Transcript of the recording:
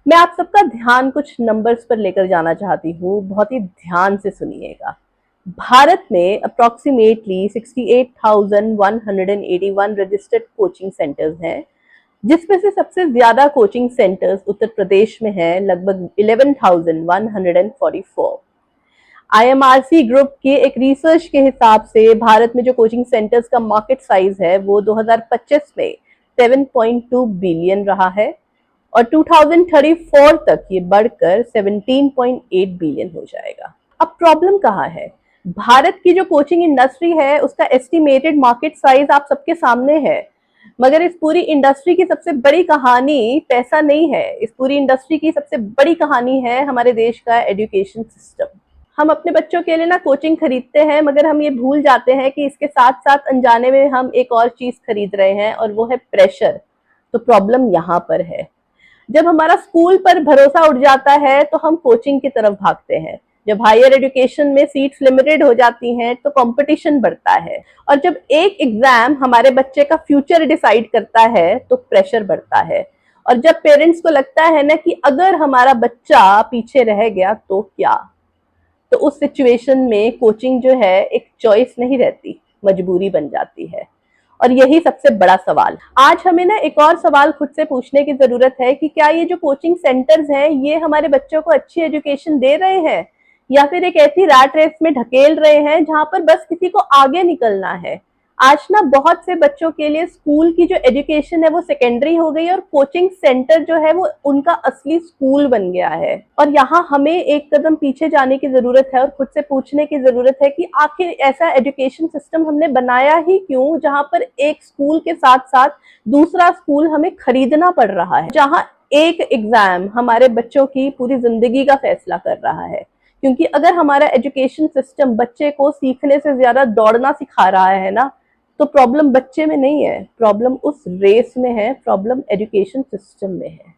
मैं आप सबका ध्यान कुछ नंबर्स पर लेकर जाना चाहती हूँ, बहुत ही ध्यान से सुनिएगा। भारत में अप्रॉक्सीमेटली 68,181 रजिस्टर्ड कोचिंग सेंटर्स हैं, जिसमें से सबसे ज्यादा कोचिंग सेंटर्स उत्तर प्रदेश में हैं, लगभग 11,144। आईएमआरसी ग्रुप के एक रिसर्च के हिसाब से भारत में जो कोचिंग सेंटर्स का मार्केट साइज है वो 2025 में 7.2 बिलियन रहा है और 2034 तक ये बढ़कर 17.8 बिलियन हो जाएगा। अब प्रॉब्लम कहाँ है? भारत की जो कोचिंग इंडस्ट्री है उसका एस्टिमेटेड मार्केट साइज आप सबके सामने है, मगर इस पूरी इंडस्ट्री की सबसे बड़ी कहानी पैसा नहीं है। इस पूरी इंडस्ट्री की सबसे बड़ी कहानी है हमारे देश का एजुकेशन सिस्टम। हम अपने बच्चों के लिए ना कोचिंग खरीदते हैं, मगर हम ये भूल जाते हैं कि इसके साथ साथ अनजाने में हम एक और चीज खरीद रहे हैं और वो है प्रेशर। तो प्रॉब्लम यहाँ पर है। जब हमारा स्कूल पर भरोसा उठ जाता है तो हम कोचिंग की तरफ भागते हैं। जब हायर एजुकेशन में सीट्स लिमिटेड हो जाती हैं तो कंपटीशन बढ़ता है, और जब एक एग्जाम हमारे बच्चे का फ्यूचर डिसाइड करता है तो प्रेशर बढ़ता है। और जब पेरेंट्स को लगता है ना कि अगर हमारा बच्चा पीछे रह गया तो क्या, तो उस सिचुएशन में कोचिंग जो है एक चॉइस नहीं रहती, मजबूरी बन जाती है। और यही सबसे बड़ा सवाल आज हमें ना एक और सवाल खुद से पूछने की जरूरत है कि क्या ये जो कोचिंग सेंटर्स हैं ये हमारे बच्चों को अच्छी एजुकेशन दे रहे हैं, या फिर एक ऐसी रैट रेस में ढकेल रहे हैं जहां पर बस किसी को आगे निकलना है। आज ना बहुत से बच्चों के लिए स्कूल की जो एजुकेशन है वो सेकेंडरी हो गई और कोचिंग सेंटर जो है वो उनका असली स्कूल बन गया है। और यहाँ हमें एक कदम पीछे जाने की जरूरत है और खुद से पूछने की जरूरत है कि आखिर ऐसा एजुकेशन सिस्टम हमने बनाया ही क्यों, जहां पर एक स्कूल के साथ साथ दूसरा स्कूल हमें खरीदना पड़ रहा है, जहां एक एग्जाम हमारे बच्चों की पूरी जिंदगी का फैसला कर रहा है। क्योंकि अगर हमारा एजुकेशन सिस्टम बच्चे को सीखने से ज्यादा दौड़ना सिखा रहा है ना, तो प्रॉब्लम बच्चे में नहीं है, प्रॉब्लम उस रेस में है, प्रॉब्लम एजुकेशन सिस्टम में है।